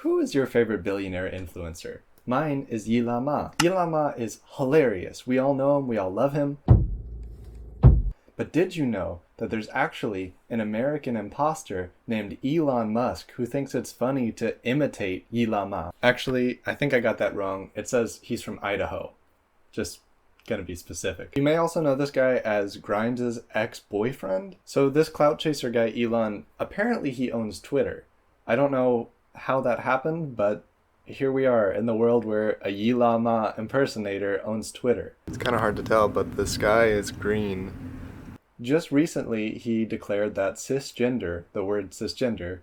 Who is your favorite billionaire influencer? Mine is Elon Musk. Elon Musk is hilarious. We all know him, we all love him. But did you know that there's actually an American imposter named Elon Musk who thinks it's funny to imitate Elon Musk? Actually, I think I got that wrong. It says he's from Idaho. Just gonna be specific. You may also know this guy as Grimes' ex-boyfriend. So this clout chaser guy, Elon, apparently he owns Twitter. I don't know how that happened, but here we are in the world where a Elon Musk impersonator owns Twitter. It's kind of hard to tell, but the sky is green. Just recently, he declared that cisgender, the word cisgender,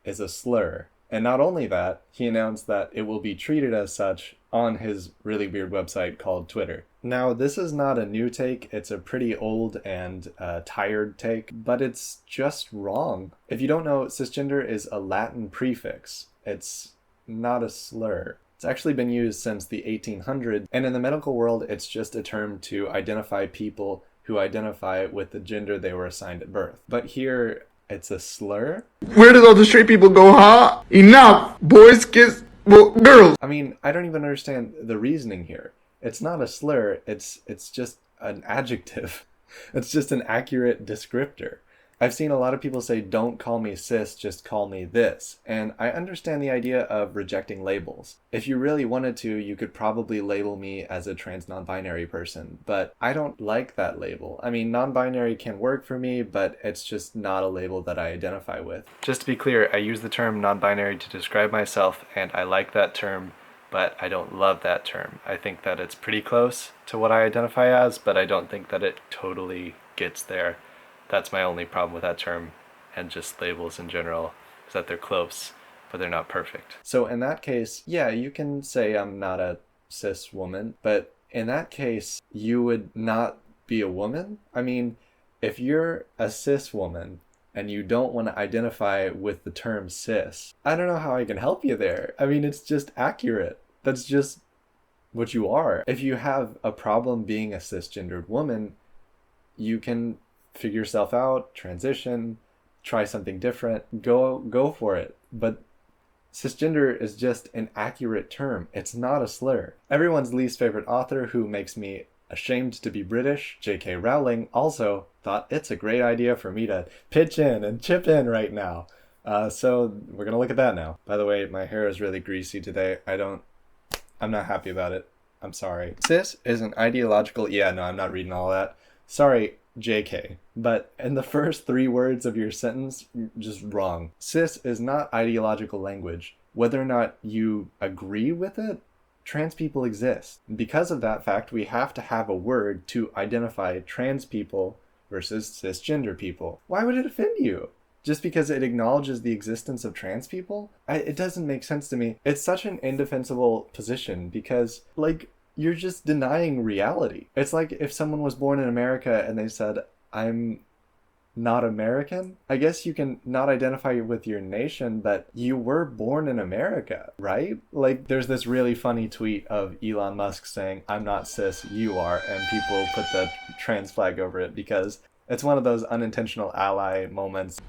is a slur. And not only that, he announced that it will be treated as such on his really weird website called Twitter. Now, this is not a new take. It's a pretty old and tired take, but it's just wrong. If you don't know, cisgender is a Latin prefix. It's not a slur. It's actually been used since the 1800s, and in the medical world, it's just a term to identify people who identify with the gender they were assigned at birth. But here, it's a slur? Where did all the straight people go, huh? Enough! Boys kiss girls! I mean, I don't even understand the reasoning here. It's not a slur, it's just an adjective. It's just an accurate descriptor. I've seen a lot of people say, don't call me cis, just call me this. And I understand the idea of rejecting labels. If you really wanted to, you could probably label me as a trans non-binary person, but I don't like that label. I mean, non-binary can work for me, but it's just not a label that I identify with. Just to be clear, I use the term non-binary to describe myself, and I like that term, but I don't love that term. I think that it's pretty close to what I identify as, but I don't think that it totally gets there. That's my only problem with that term, and just labels in general, is that they're close, but they're not perfect. So in that case, yeah, you can say I'm not a cis woman, but in that case, you would not be a woman? I mean, if you're a cis woman and you don't want to identify with the term cis, I don't know how I can help you there. I mean, it's just accurate. That's just what you are. If you have a problem being a cisgendered woman, you can figure yourself out, transition, try something different, go for it. But cisgender is just an accurate term. It's not a slur. Everyone's least favorite author who makes me ashamed to be British, J.K. Rowling, also thought it's a great idea for me to pitch in and chip in right now. So we're gonna look at that now. By the way, my hair is really greasy today. I'm not happy about it. I'm sorry. Cis is an ideological, I'm not reading all that. Sorry, JK, but in the first 3 words of your sentence, just wrong. Cis is not ideological language. Whether or not you agree with it, trans people exist. Because of that fact, we have to have a word to identify trans people versus cisgender people. Why would it offend you? Just because it acknowledges the existence of trans people? It doesn't make sense to me. It's such an indefensible position because, you're just denying reality. It's like if someone was born in America and they said, I'm not American. I guess you can not identify with your nation, but you were born in America, right? There's this really funny tweet of Elon Musk saying, I'm not cis, you are, and people put the trans flag over it because it's one of those unintentional ally moments.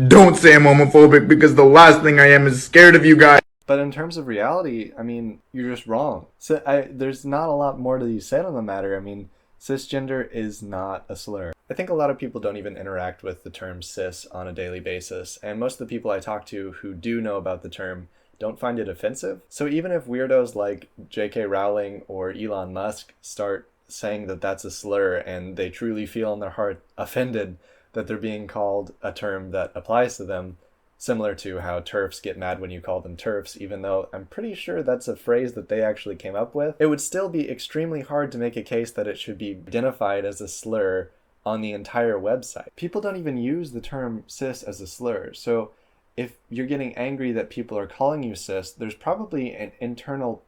Don't say I'm homophobic because the last thing I am is scared of you guys. But in terms of reality, I mean, you're just wrong. So there's not a lot more to be said on the matter. I mean, cisgender is not a slur. I think a lot of people don't even interact with the term cis on a daily basis, and most of the people I talk to who do know about the term don't find it offensive. So even if weirdos like J.K. Rowling or Elon Musk start saying that that's a slur and they truly feel in their heart offended that they're being called a term that applies to them, similar to how TERFs get mad when you call them TERFs, even though I'm pretty sure that's a phrase that they actually came up with. It would still be extremely hard to make a case that it should be identified as a slur on the entire website. People don't even use the term cis as a slur. So if you're getting angry that people are calling you cis, there's probably an internal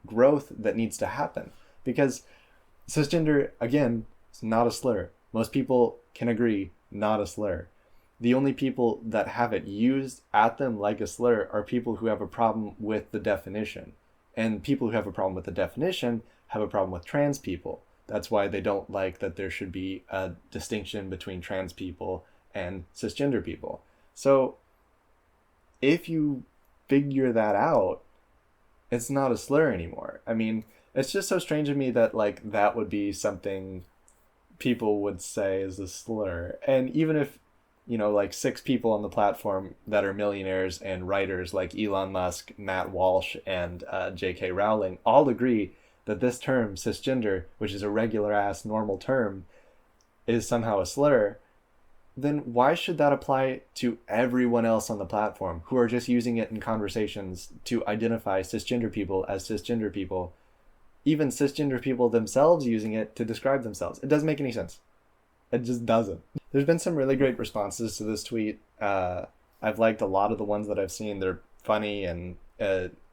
growth that needs to happen. Because cisgender, again, is not a slur. Most people can agree, not a slur. The only people that have it used at them like a slur are people who have a problem with the definition. And people who have a problem with the definition have a problem with trans people. That's why they don't like that there should be a distinction between trans people and cisgender people. So if you figure that out, it's not a slur anymore. I mean, it's just so strange to me that like that would be something people would say is a slur. And even if, you know, like 6 people on the platform that are millionaires and writers like Elon Musk, Matt Walsh, and J.K. Rowling all agree that this term, cisgender, which is a regular ass normal term, is somehow a slur, then why should that apply to everyone else on the platform who are just using it in conversations to identify cisgender people as cisgender people? Even cisgender people themselves using it to describe themselves. It doesn't make any sense. It just doesn't. There's been some really great responses to this tweet. I've liked a lot of the ones that I've seen. They're funny and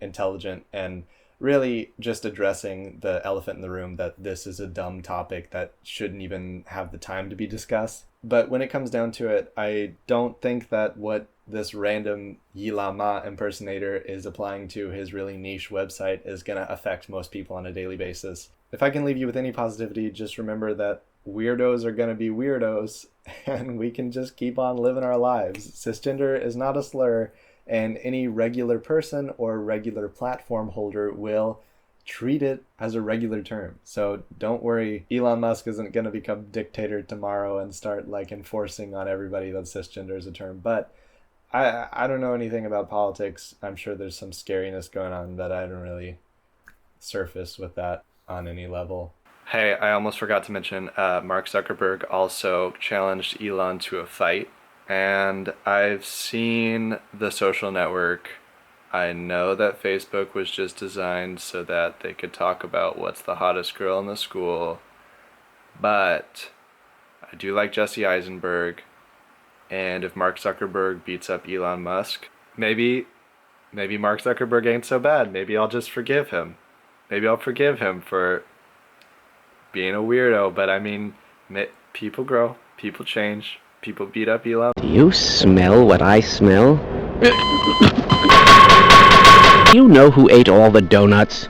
intelligent and really just addressing the elephant in the room that this is a dumb topic that shouldn't even have the time to be discussed. But when it comes down to it, I don't think that what this random Yilama impersonator is applying to his really niche website is going to affect most people on a daily basis. If I can leave you with any positivity, just remember that weirdos are going to be weirdos, and we can just keep on living our lives. Cisgender is not a slur, and any regular person or regular platform holder will treat it as a regular term. So don't worry, Elon Musk isn't going to become dictator tomorrow and start like enforcing on everybody that cisgender is a term. But I don't know anything about politics. I'm sure there's some scariness going on that I don't really surface with that on any level. Hey, I almost forgot to mention, Mark Zuckerberg also challenged Elon to a fight. And I've seen The Social Network. I know that Facebook was just designed so that they could talk about what's the hottest girl in the school. But I do like Jesse Eisenberg. And if Mark Zuckerberg beats up Elon Musk, maybe Mark Zuckerberg ain't so bad. Maybe I'll just forgive him. Maybe I'll forgive him for being a weirdo. But I mean, people grow, people change. People beat up Elon. Do you smell what I smell? You know who ate all the donuts?